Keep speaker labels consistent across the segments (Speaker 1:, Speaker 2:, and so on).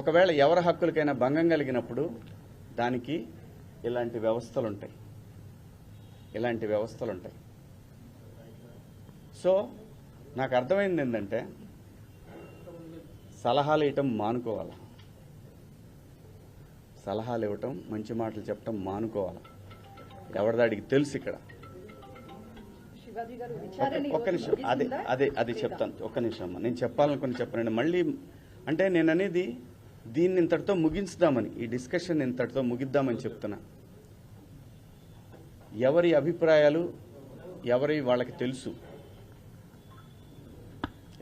Speaker 1: ఒకవేళ ఎవరి హక్కులకైనా భంగం కలిగినప్పుడు దానికి ఇలాంటి వ్యవస్థలు ఉంటాయి. సో నాకు అర్థమైంది ఏంటంటే సలహాలు ఇవ్వటం మానుకోవాలి, సలహాలు ఇవ్వటం మంచి మాటలు చెప్పటం మానుకోవాలి. ఎవరిదాడికి తెలుసు ఇక్కడ. ఒక్క నిమిషం, అదే చెప్తాను. ఒక్క నిమిషం అమ్మా, నేను చెప్పాలనుకుని చెప్పనండి. మళ్ళీ అంటే నేను అనేది దీన్ని ఇంతటితో ముగించుదామని, ఈ డిస్కషన్ ఇంతటితో ముగిద్దామని చెప్తున్నా. ఎవరి అభిప్రాయాలు ఎవరి వాళ్ళకి తెలుసు.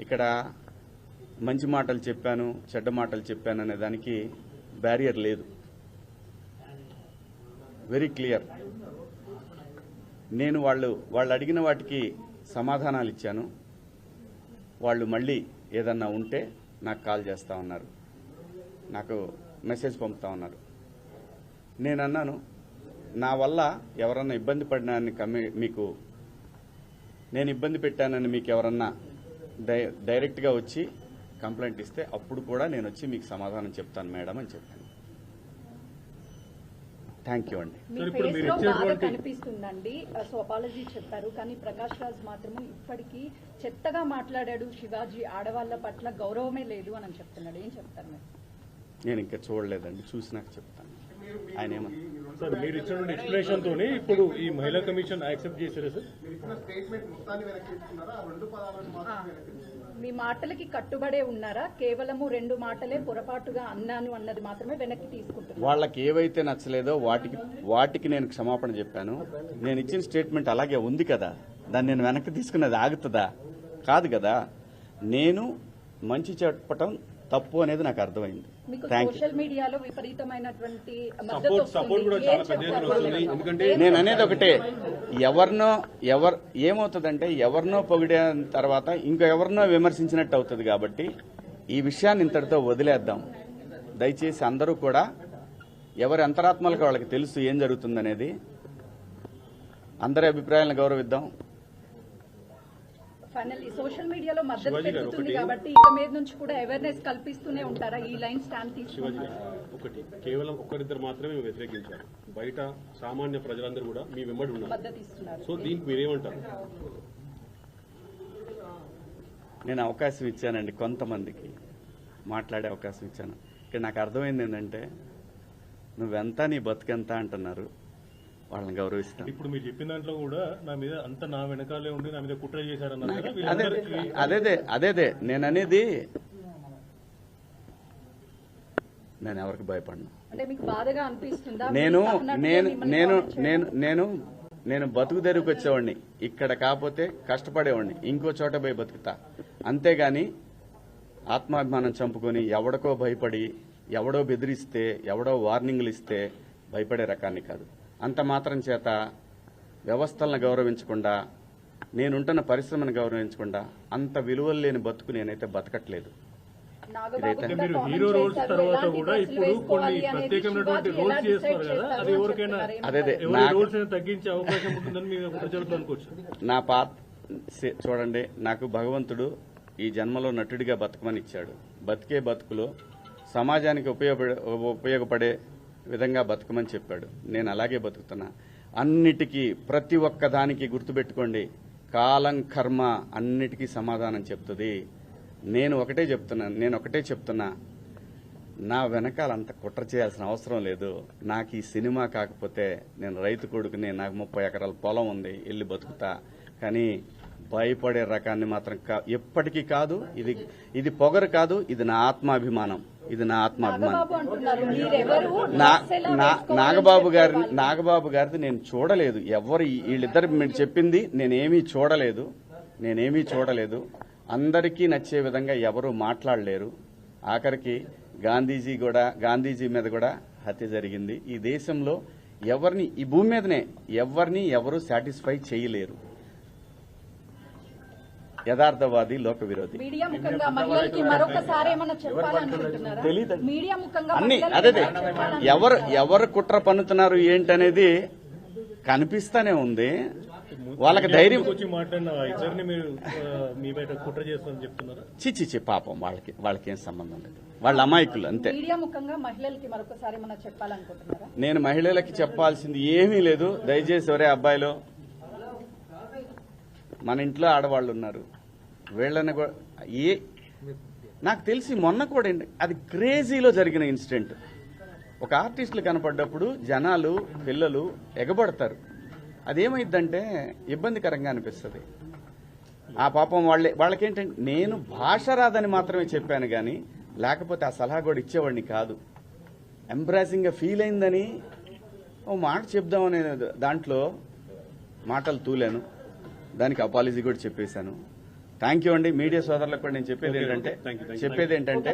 Speaker 1: ఇక్కడ మంచి మాటలు చెప్పాను, చెడ్డ మాటలు చెప్పాను అనే దానికి బ్యారియర్ లేదు. Very clear. నేను వాళ్ళు అడిగిన వాటికి సమాధానాలు ఇచ్చాను. వాళ్ళు మళ్ళీ ఏదన్నా ఉంటే నాకు కాల్ చేస్తా ఉన్నారు, నాకు మెసేజ్ పంపుతా ఉన్నారు. నేను అన్నాను, నా వల్ల ఎవరన్నా ఇబ్బంది పడినాన్ని మీకు నేను ఇబ్బంది పెట్టానని మీకు ఎవరన్నా డైరెక్ట్గా వచ్చి కంప్లైంట్ ఇస్తే అప్పుడు కూడా నేను వచ్చి మీకు సమాధానం చెప్తాను మేడం అని చెప్పాను. థ్యాంక్ యూ అండి.
Speaker 2: కనిపిస్తుందండి. సో అపాలజీ చెప్పారు, కానీ ప్రకాష్ రాజ్ మాత్రము ఇప్పటికీ చెత్తగా మాట్లాడాడు. శివాజీ ఆడవాళ్ల పట్ల గౌరవమే లేదు అని చెప్తున్నాడు. ఏం చెప్తారు మీరు?
Speaker 1: నేను ఇంకా చూడలేదండి, చూసినాక చెప్తాను. ఆయన
Speaker 3: సార్ మీరు ఇచ్చిన ఎక్స్ప్లెనేషన్ తోనే ఇప్పుడు ఈ మహిళా కమిషన్ యాక్సెప్ట్ చేశారా సార్?
Speaker 2: మీ మాటలకి కట్టుబడే ఉన్నారా? కేవలము 2 మాటలే పొరపాటుగా అన్నాను అన్నది మాత్రమే వెనక్కి తీసుకుంటున్నారు.
Speaker 1: వాళ్ళకి ఏవైతే నచ్చలేదో వాటికి నేను క్షమాపణ చెప్పాను. నేను ఇచ్చిన స్టేట్మెంట్ అలాగే ఉంది కదా, దాన్ని నేను వెనక్కి తీసుకున్నది ఆగుతుందా? కాదు కదా. నేను మంచి చెప్పటం తప్పు అనేది నాకు అర్థమైంది.
Speaker 2: సోషల్ మీడియాలో విపరీతమైనటువంటి
Speaker 1: నేను అనేది ఒకటే, ఏమవుతుందంటే ఎవరినో పొగిడిన తర్వాత ఇంకో ఎవరినో విమర్శించినట్టు అవుతుంది. కాబట్టి ఈ విషయాన్ని ఇంతటితో వదిలేద్దాం. దయచేసి అందరూ కూడా ఎవరి అంతరాత్మలకు వాళ్ళకి తెలుసు ఏం జరుగుతుందనేది. అందరి అభిప్రాయాలను గౌరవిద్దాం.
Speaker 2: ఫైనల్లీ సోషల్ మీడియాలో మద్దతు పెరుగుతుంది కాబట్టి ఇక మీద నుంచి కూడా అవేర్నెస్ కల్పిస్తూనే ఉంటారా? ఈ లైన్ స్టాండ్ తీసుకుని
Speaker 3: ఒకటి కేవలం ఒక్కరిద్దరు మాత్రమే వ్యతిరేకించారు, బయట సామాన్య ప్రజలందరూ కూడా మీ వెంబడి ఉన్నారు,
Speaker 2: మద్దతు ఇస్తున్నారు.
Speaker 3: సో దీనికి మీరేమంటారు?
Speaker 1: నేను అవకాశం ఇచ్చానండి, కొంతమందికి మాట్లాడే అవకాశం ఇచ్చాను. ఇక్కడ నాకు అర్థమైంది ఏంటంటే నువ్వెంత నీ బతుకెంత అంటున్నారు, వాళ్ళని గౌరవిస్తాను.
Speaker 3: ఇప్పుడు మీరు చెప్పిన దాంట్లో కూడా నా మీద అంత నా వెనకాలే ఉండి నా మీద కుట్ర చేశారన్నారు.
Speaker 1: అదే నేను అనేది, నేను ఎవరికి భయపడను. నేను బతుకు తెరువుకి వచ్చేవాడిని, ఇక్కడ కాకపోతే కష్టపడేవాడిని, ఇంకో చోట పోయి బతుకుతా. అంతేగాని ఆత్మాభిమానం చంపుకొని ఎవడికో భయపడి ఎవడో బెదిరిస్తే ఎవడో వార్నింగ్లు ఇస్తే భయపడే రకాన్ని కాదు. అంత మాత్రం చేత వ్యవస్థలను గౌరవించకుండా, నేనుంటున్న పరిశ్రమను గౌరవించకుండా అంత విలువలు లేని బతుకు నేనైతే బతకట్లేదు.
Speaker 3: మీరు హీరో రోల్స్ తర్వాత కూడా ఇప్పుడు కొన్ని ప్రత్యేకమైనటువంటి రోల్స్ చేస్తున్నారు కదా, అది ఎవరికైనా రోల్స్ తగ్గించే అవకాశం ఉంటుందని మీరు ప్రజలకు అనుకోవచ్చు.
Speaker 1: నా చూడండి, నాకు భగవంతుడు ఈ జన్మలో నటుడిగా బతకమని ఇచ్చాడు. బతికే బతుకులో సమాజానికి ఉపయోగపడే విధంగా బతకమని చెప్పాడు. నేను అలాగే బతుకుతున్నా. అన్నిటికీ ప్రతి ఒక్క దానికి గుర్తుపెట్టుకోండి, కాలం కర్మ అన్నిటికీ సమాధానం చెప్తుంది. నేను ఒకటే చెప్తున్నా, నా వెనకాల అంత కుట్ర చేయాల్సిన అవసరం లేదు. నాకు ఈ సినిమా కాకపోతే నేను రైతు కొడుకుని, నాకు 30 ఎకరాల పొలం ఉంది, వెళ్ళి బతుకుతా. కానీ భయపడే రకాన్ని మాత్రం ఎప్పటికీ కాదు. ఇది పొగరు కాదు, ఇది నా ఆత్మాభిమానం. నాగబాబు గారిది నేను చూడలేదు. ఎవరు వీళ్ళిద్దరు మీరు చెప్పింది నేనేమీ చూడలేదు. అందరికీ నచ్చే విధంగా ఎవరు మాట్లాడలేరు. ఆఖరికి గాంధీజీ మీద కూడా హత్య జరిగింది. ఈ దేశంలో ఎవరిని, ఈ భూమి మీదనే ఎవరు సాటిస్ఫై చేయలేరు. యథార్థవాది, లోక విరోధి. అన్ని అదే ఎవరు కుట్ర పన్నుతున్నారు ఏంటనేది కనిపిస్తానే ఉంది. వాళ్ళకి ధైర్యం చిచి పాపం వాళ్ళకి ఏం సంబంధం లేదు. వాళ్ళ అమాయకులు అంతే.
Speaker 2: మీడియా ముఖంగా మహిళలకి మరొకసారి ఏమన్నా చెప్పాలనుకుంటున్నారా?
Speaker 1: నేను మహిళలకి చెప్పాల్సింది ఏమీ లేదు. దయచేసి ఒరే అబ్బాయిలో, మన ఇంట్లో ఆడవాళ్ళు ఉన్నారు, వీళ్ళని నాకు తెలిసి మొన్న కూడా అది క్రేజీలో జరిగిన ఇన్సిడెంట్. ఒక ఆర్టిస్టులు కనపడ్డప్పుడు జనాలు పిల్లలు ఎగబడతారు. అదేమైందంటే ఇబ్బందికరంగా అనిపిస్తుంది. ఆ పాపం వాళ్ళకేంటంటే నేను భాష రాదని మాత్రమే చెప్పాను కానీ లేకపోతే ఆ సలహా కూడా ఇచ్చేవాడిని కాదు. ఎంబ్రాసింగ్గా ఫీల్ అయిందని ఓ మాట చెప్దామనే దాంట్లో మాటలు తూలాను. దానికి అపాలజీ కూడా చెప్పేశాను. థ్యాంక్ యూ అండి. మీడియా సోదరులకు కూడా నేను చెప్పేది ఏంటంటే